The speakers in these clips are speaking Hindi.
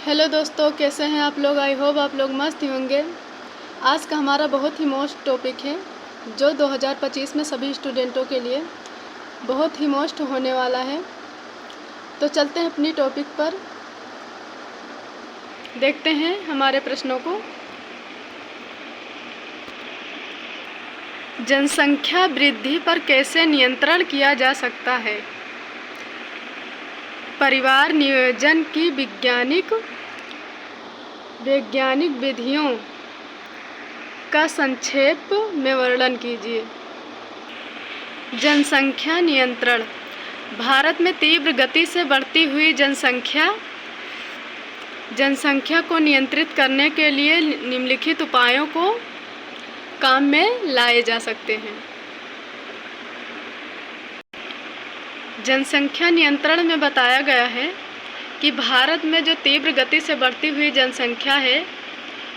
हेलो दोस्तों, कैसे हैं आप लोग। आई होप आप लोग मस्त ही होंगे। आज का हमारा बहुत ही मोस्ट टॉपिक है जो 2025 में सभी स्टूडेंटों के लिए बहुत ही मोस्ट होने वाला है। तो चलते हैं अपनी टॉपिक पर, देखते हैं हमारे प्रश्नों को। जनसंख्या वृद्धि पर कैसे नियंत्रण किया जा सकता है। परिवार नियोजन की वैज्ञानिक विधियों का संक्षेप में वर्णन कीजिए। जनसंख्या नियंत्रण। भारत में तीव्र गति से बढ़ती हुई जनसंख्या को नियंत्रित करने के लिए निम्नलिखित उपायों को काम में लाए जा सकते हैं। जनसंख्या नियंत्रण में बताया गया है कि भारत में जो तीव्र गति से बढ़ती हुई जनसंख्या है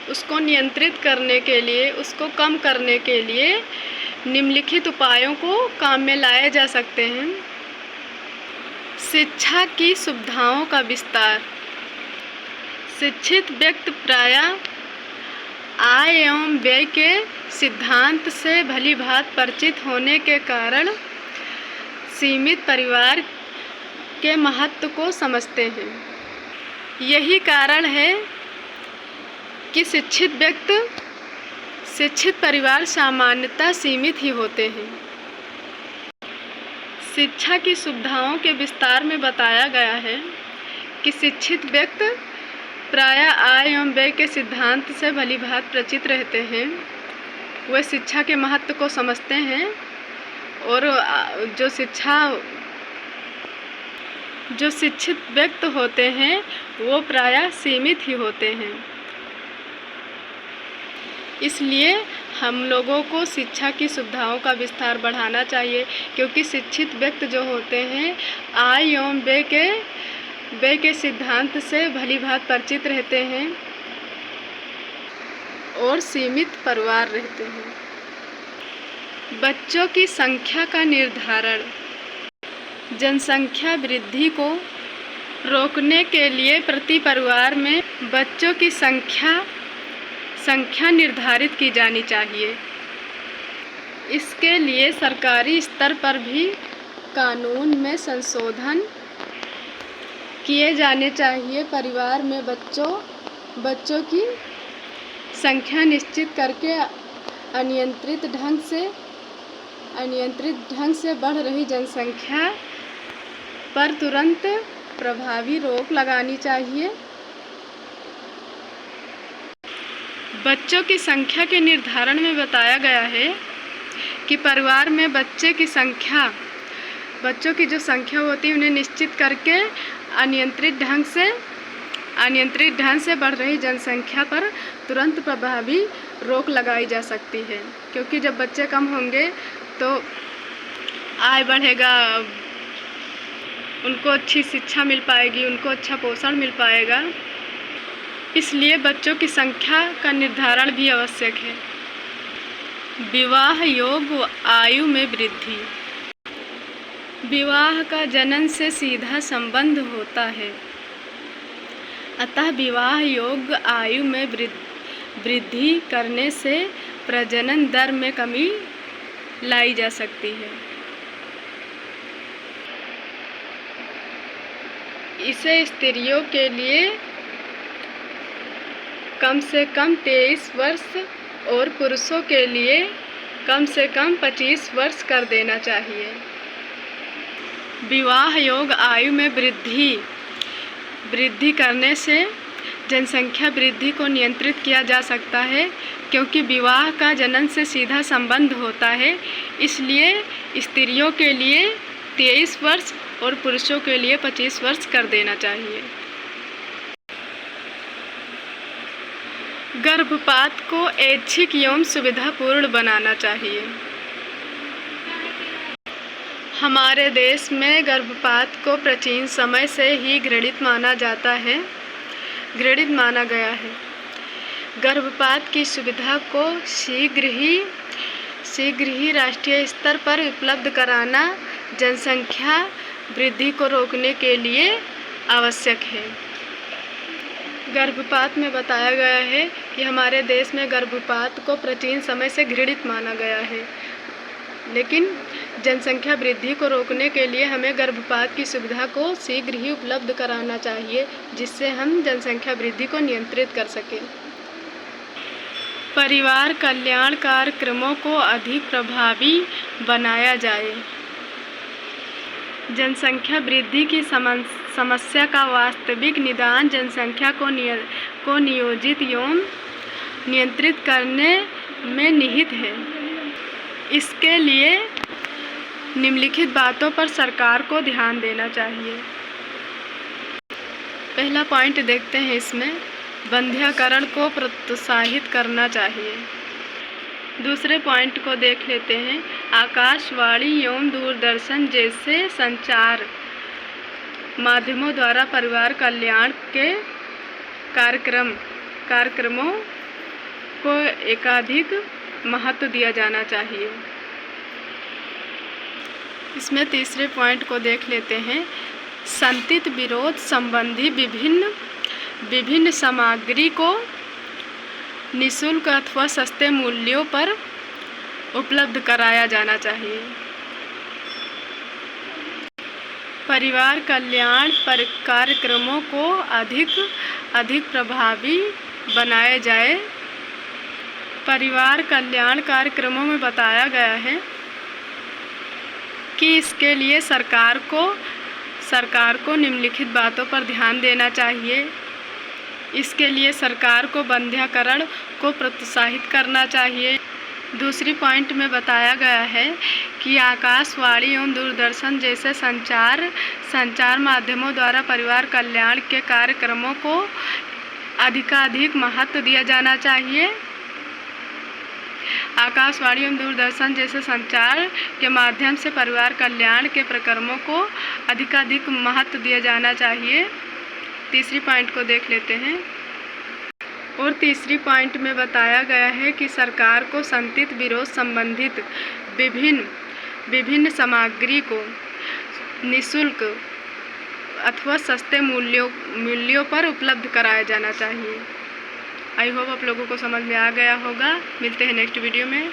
उसको नियंत्रित करने के लिए, उसको कम करने के लिए निम्नलिखित उपायों को काम में लाए जा सकते हैं। शिक्षा की सुविधाओं का विस्तार। शिक्षित व्यक्ति प्रायः आय एवं व्यय के सिद्धांत से भलीभांति परिचित होने के कारण सीमित परिवार के महत्व को समझते हैं। यही कारण है कि शिक्षित परिवार सामान्यतः सीमित ही होते हैं। शिक्षा की सुविधाओं के विस्तार में बताया गया है कि शिक्षित व्यक्ति प्रायः आय एवं व्यय के सिद्धांत से भलीभांति परिचित रहते हैं। वे शिक्षा के महत्व को समझते हैं और जो शिक्षित व्यक्ति होते हैं वो प्रायः सीमित ही होते हैं। इसलिए हम लोगों को शिक्षा की सुविधाओं का विस्तार बढ़ाना चाहिए, क्योंकि शिक्षित व्यक्ति जो होते हैं आय एवं व्यय के सिद्धांत से भलीभांति परिचित रहते हैं और सीमित परिवार रहते हैं। बच्चों की संख्या का निर्धारण। जनसंख्या वृद्धि को रोकने के लिए प्रति परिवार में बच्चों की संख्या निर्धारित की जानी चाहिए। इसके लिए सरकारी स्तर पर भी कानून में संशोधन किए जाने चाहिए। परिवार में बच्चों की संख्या निश्चित करके अनियंत्रित ढंग से बढ़ रही जनसंख्या पर तुरंत प्रभावी रोक लगानी चाहिए। बच्चों की संख्या के निर्धारण में बताया गया है कि परिवार में बच्चों की जो संख्या होती है उन्हें निश्चित करके अनियंत्रित ढंग से बढ़ रही जनसंख्या पर तुरंत प्रभावी रोक लगाई जा सकती है। क्योंकि जब बच्चे कम होंगे तो आय बढ़ेगा, उनको अच्छी शिक्षा मिल पाएगी, उनको अच्छा पोषण मिल पाएगा। इसलिए बच्चों की संख्या का निर्धारण भी आवश्यक है। विवाह योग्य आयु में वृद्धि। विवाह का जनन से सीधा संबंध होता है, अतः विवाह योग्य आयु में वृद्धि करने से प्रजनन दर में कमी लाई जा सकती है। इसे स्त्रियों के लिए कम से कम 23 वर्ष और पुरुषों के लिए कम से कम 25 वर्ष कर देना चाहिए। विवाह योग्य आयु में वृद्धि करने से जनसंख्या वृद्धि को नियंत्रित किया जा सकता है, क्योंकि विवाह का जनन से सीधा संबंध होता है। इसलिए स्त्रियों के लिए 23 वर्ष और पुरुषों के लिए 25 वर्ष कर देना चाहिए। गर्भपात को ऐच्छिक एवं सुविधापूर्ण बनाना चाहिए। हमारे देश में गर्भपात को प्राचीन समय से ही घृणित माना गया है। गर्भपात की सुविधा को शीघ्र ही राष्ट्रीय स्तर पर उपलब्ध कराना जनसंख्या वृद्धि को रोकने के लिए आवश्यक है। गर्भपात में बताया गया है कि हमारे देश में गर्भपात को प्राचीन समय से घृणित माना गया है, लेकिन जनसंख्या वृद्धि को रोकने के लिए हमें गर्भपात की सुविधा को शीघ्र ही उपलब्ध कराना चाहिए, जिससे हम जनसंख्या वृद्धि को नियंत्रित कर सकें। परिवार कल्याण कार्यक्रमों को अधिक प्रभावी बनाया जाए। जनसंख्या वृद्धि की समस्या का वास्तविक निदान जनसंख्या को नियोजित एवं नियंत्रित करने में निहित है। इसके लिए निम्नलिखित बातों पर सरकार को ध्यान देना चाहिए। पहला पॉइंट देखते हैं, इसमें बंध्याकरण को प्रोत्साहित करना चाहिए। दूसरे पॉइंट को देख लेते हैं, आकाशवाणी एवं दूरदर्शन जैसे संचार माध्यमों द्वारा परिवार कल्याण के कार्यक्रमों को एकाधिक महत्व दिया जाना चाहिए। इसमें तीसरे पॉइंट को देख लेते हैं, संतति विरोध संबंधी विभिन्न सामग्री को निःशुल्क अथवा सस्ते मूल्यों पर उपलब्ध कराया जाना चाहिए। परिवार कल्याण कार्यक्रमों को अधिक प्रभावी बनाया जाए। परिवार कल्याण कार्यक्रमों में बताया गया है कि इसके लिए सरकार को निम्नलिखित बातों पर ध्यान देना चाहिए। इसके लिए सरकार को बंध्याकरण को प्रोत्साहित करना चाहिए। दूसरी पॉइंट में बताया गया है कि आकाशवाणी एवं दूरदर्शन जैसे संचार माध्यमों द्वारा परिवार कल्याण के कार्यक्रमों को अधिकाधिक महत्व दिया जाना चाहिए। आकाशवाणी एवं दूरदर्शन जैसे संचार के माध्यम से परिवार कल्याण के कार्यक्रमों को अधिकाधिक महत्व दिया जाना चाहिए। तीसरी पॉइंट को देख लेते हैं, और तीसरी पॉइंट में बताया गया है कि सरकार को संतति विरोध संबंधित विभिन्न सामग्री को निःशुल्क अथवा सस्ते मूल्यों पर उपलब्ध कराया जाना चाहिए। आई होप आप लोगों को समझ में आ गया होगा। मिलते हैं नेक्स्ट वीडियो में।